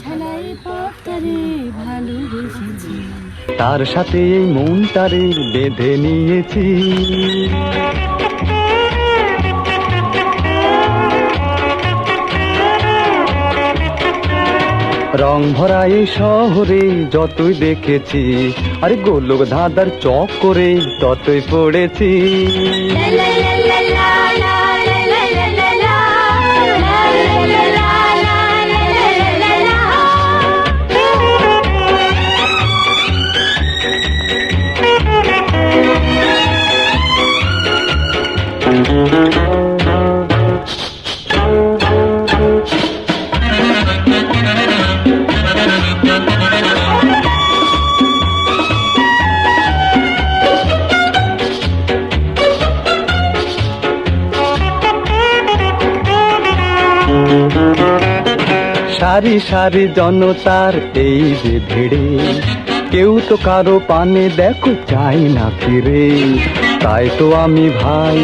ঠেলাই পথটারে ভালোবেসেছি, তার সাথে এই মনটারে বেঁধে নিয়েছি। রং ভরা এই শহরে যতই দেখেছি, আরে গোলক ধাঁধার চক করে ততই পড়েছি। সারি সারি জনতার এই যে ভিড়ে, কেউ তো কারো পানে দেখো চাই না ফিরে। তাই তো আমি ভাই